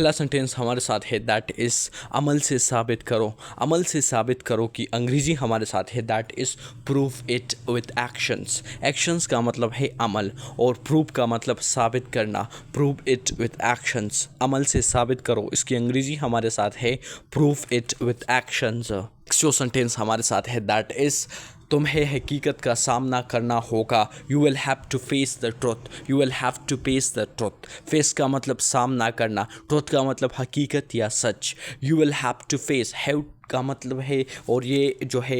पहला सेंटेंस हमारे साथ है दैट इज़ अमल से साबित करो। अमल से साबित करो की अंग्रेज़ी हमारे साथ है that is prove it with actions. Actions का मतलब है अमल और प्रूव का मतलब साबित करना। प्रूव इट विथ एक्शंस, अमल से साबित करो, इसकी अंग्रेज़ी हमारे साथ है prove it with actions. Next जो सेंटेंस हमारे साथ है दैट इज़ तुम्हें हकीकत का सामना करना होगा। You will have to face the truth. You will have to face the truth. Face का मतलब सामना करना, ट्रुथ का मतलब हकीकत या सच। You will have to face, have का मतलब है, और ये जो है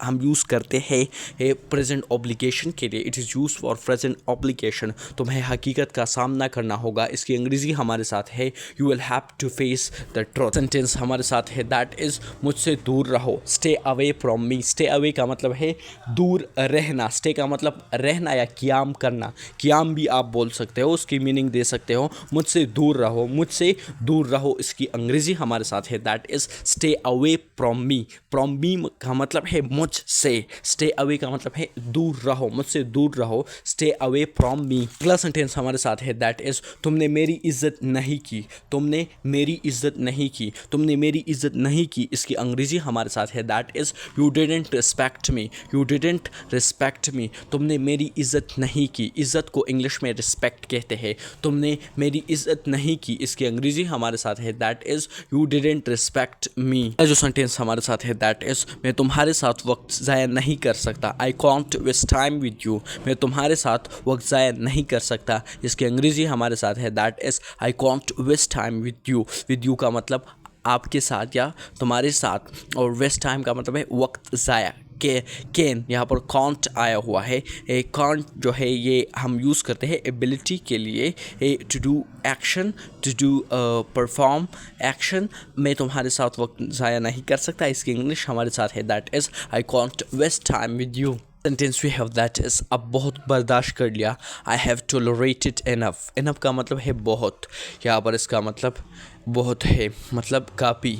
हम यूज़ करते हैं प्रेजेंट ऑब्लिगेशन के लिए। It is use for present obligation. तुम्हें हकीकत का सामना करना होगा, इसकी अंग्रेज़ी हमारे साथ है you will have to face the truth. Sentence हमारे साथ है दैट इज़ मुझसे दूर रहो। Stay away from me. Stay away का मतलब है दूर रहना। स्टे का मतलब रहना या क़याम करना, क़याम भी आप बोल सकते हो, उसकी मीनिंग दे सकते हो। मुझसे दूर रहो, मुझसे दूर रहो, इसकी अंग्रेज़ी हमारे साथ है that is stay away from me. From me का मतलब है मुझसे, स्टे अवे का मतलब है दूर रहो, मुझसे दूर रहो, स्टे अवे फ्रॉम मी। अगला सेंटेंस हमारे साथ है दैट इज़ तुमने मेरी इज्जत नहीं की। तुमने मेरी इज्जत नहीं की, तुमने मेरी इज्जत नहीं की, इसकी अंग्रेज़ी हमारे साथ है that is you didn't respect me. You didn't respect मी, तुमने मेरी इज्जत नहीं की। इज्जत को इंग्लिश में रिस्पेक्ट कहते हैं। तुमने मेरी इज्जत नहीं की, इसकी अंग्रेज़ी हमारे साथ है that is you didn't respect मी। जो सेंटेंस हमारे साथ है दैट इज़ मैं तुम्हारे साथ वक्त ज़ाया नहीं कर सकता। I can't waste time with you. मैं तुम्हारे साथ वक्त ज़ाया नहीं कर सकता, इसकी अंग्रेज़ी हमारे साथ है that is I can't waste time with you. With you का मतलब आपके साथ या तुम्हारे साथ, और वेस्ट टाइम का मतलब है वक्त ज़ाया। के कैन यहाँ पर कॉन्ट आया हुआ है। कॉन्ट जो है ये हम यूज़ करते हैं एबिलिटी के लिए, to do action, to do perform action. मैं तुम्हारे साथ वक्त ज़ाया नहीं कर सकता, इसकी इंग्लिश हमारे साथ है that is I can't waste time with you. Sentence we have that is अब बहुत बर्दाश्त कर लिया। I have tolerated enough. Enough का मतलब है बहुत, यहाँ पर इसका मतलब बहुत है, मतलब काफ़ी।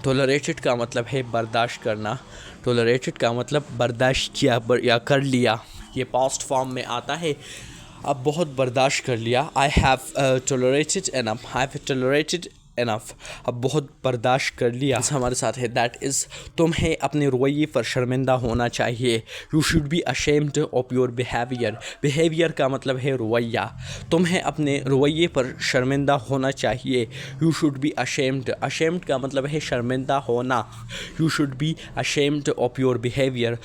टॉलरेटेड का मतलब है बर्दाश्त करना। टॉलरेटेड का मतलब बर्दाश्त किया या कर लिया, ये पास्ट फॉर्म में आता है। अब बहुत बर्दाश्त कर लिया। I have tolerated enough. I have tolerated enough, अब बहुत बर्दाश्त कर लिया। हमारे साथ है दैट इज़ तुम्हें अपने रवैये पर शर्मिंदा होना चाहिए। You should be ashamed of your behaviour. Behaviour का मतलब है रवैया। तुम्हें अपने रवैये पर शर्मिंदा होना चाहिए। You should be ashamed. Ashamed का मतलब है शर्मिंदा होना। You should be ashamed of your behaviour.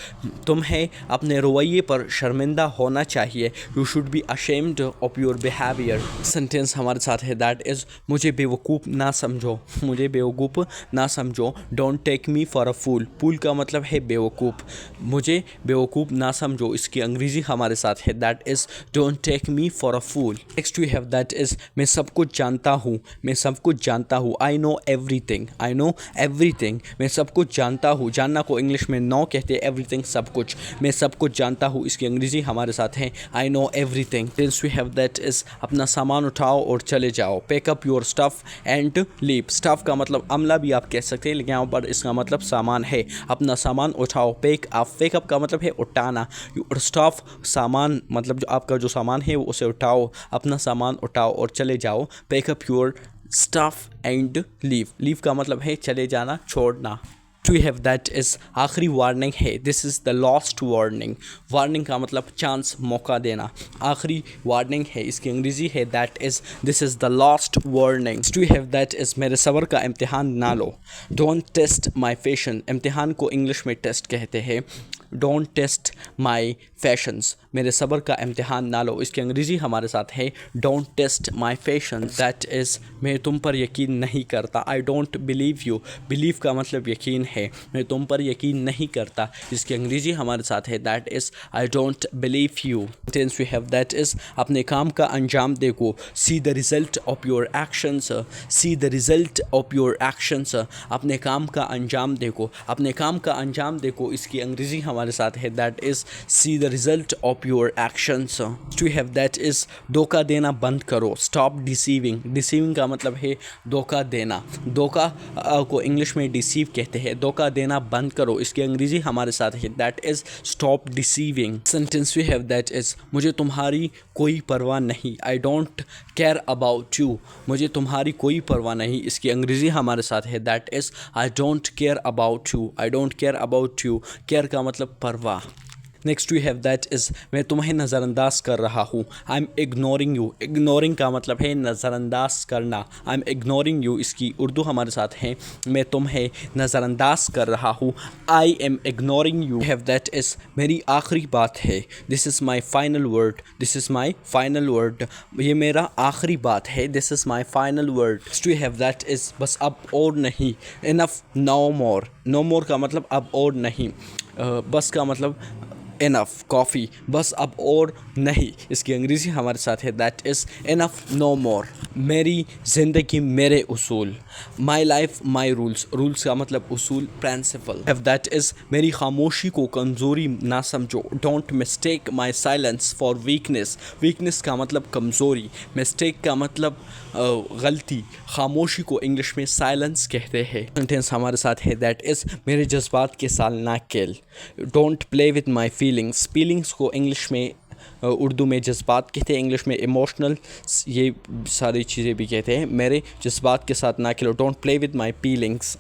तुम्हें अपने रवैये पर शर्मिंदा होना चाहिए। You should be ashamed of your behaviour. Sentence हमारे साथ है दैट इज़ मुझे बेवकूफ़ ना समझो। मुझे बेवकूफ़ ना समझो। Don't take me for a fool. Fool का मतलब है बेवकूफ़। मुझे बेवकूफ़ ना समझो, इसकी अंग्रेज़ी हमारे साथ है that is don't take me for a fool. Next we have that is मैं सब कुछ जानता हूँ। मैं सब कुछ जानता हूँ। आई नो एवरीथिंग। आई नो एवरीथिंग, मैं सब कुछ जानता हूँ। जानना को इंग्लिश में नो कहते हैं, एवरीथिंग सब कुछ। मैं सब कुछ जानता हूँ, इसकी अंग्रेज़ी हमारे साथ है I know everything. Next we have that is अपना सामान उठाओ और चले जाओ। Pack up your stuff and leave. Stuff का मतलब अमला भी आप कह सकते हैं, लेकिन यहाँ पर इसका मतलब सामान है। अपना सामान उठाओ। पैक अप का मतलब है उठाना। और स्टफ सामान मतलब जो आपका जो सामान है वो उसे उठाओ। अपना सामान उठाओ और चले जाओ। Pack up your stuff and leave. Leave का मतलब है चले जाना, छोड़ना। वी हैव दैट इज़ आखिरी वार्निंग है। This is the last warning. Warning का मतलब चांस, मौका देना। आखिरी वार्निंग है, इसकी अंग्रेज़ी है that is this is the last warning. We have that is मेरे सब्र का इम्तिहान ना लो। Don't test my patience. इम्तिहान को इंग्लिश में टेस्ट कहते हैं। Don't test my patience. मेरे सब्र का इम्तिहान ना लो, इसकी अंग्रेज़ी हमारे साथ है don't test my patience. That is मैं तुम पर यकीन नहीं करता। I don't believe you. Believe का मतलब यकीन है। मैं तुम पर यकीन नहीं करता, इसकी अंग्रेज़ी हमारे साथ है that is I don't believe you. Sentence we have that is अपने काम का अंजाम देखो। See the result of your actions. See the result of your actions, अपने काम का अंजाम देखो। अपने काम का अंजाम देखो, इसकी अंग्रेज़ी हमारे साथ है that is see the result of your actions. We have that is धोखा देना बंद करो। Stop deceiving. डिसीविंग का मतलब है धोखा देना। धोखा को इंग्लिश में डिसीव कहते हैं। धोखा देना बंद करो, इसकी अंग्रेजी हमारे साथ है that is stop deceiving. Sentence we have that is मुझे तुम्हारी कोई परवाह नहीं, I don't care about you, मुझे तुम्हारी कोई परवाह नहीं, इसकी अंग्रेजी हमारे साथ है that is I don't care about you, I don't care about you, care का मतलब परवाह। Next we have that is मैं तुम्हें नज़रअंदाज कर रहा हूँ, I am ignoring you, ignoring का मतलब है नज़रअंदाज करना, आई एम इग्नोरिंग यू, इसकी उर्दू हमारे साथ है मैं तुम्हें नज़रअंदाज कर रहा हूँ, I am ignoring you. Have that is मेरी आखिरी बात है, this is my final word, this is my final word, ये मेरा आखिरी बात है, this is my final word. Next we have that is बस अब और नहीं, enough no more, no more का मतलब अब और नहीं, बस का मतलब इनफ कॉफ़ी, बस अब और नहीं, इसकी अंग्रेज़ी हमारे साथ है दैट इज़ इनफ नो मोर। मेरी ज़िंदगी मेरे उसूल, my life my rules, rules का मतलब उसूल प्रिंसिपल। हैव दैट इज़ मेरी खामोशी को कमज़ोरी ना समझो, don't mistake my silence for weakness, weakness का मतलब कमज़ोरी, मिस्टेक का मतलब गलती, खामोशी को इंग्लिश में साइलेंस कहते हैं। सेंटेंस हमारे साथ है दैट इज़ मेरे जज्बात के साथ ना खेल, don't play with my feelings, feelings को इंग्लिश में उर्दू में जज्बात कहते हैं, इंग्लिश में इमोशनल, ये सारी चीज़ें भी कहते हैं। मेरे जज्बात के साथ ना खेलो, don't play with my feelings.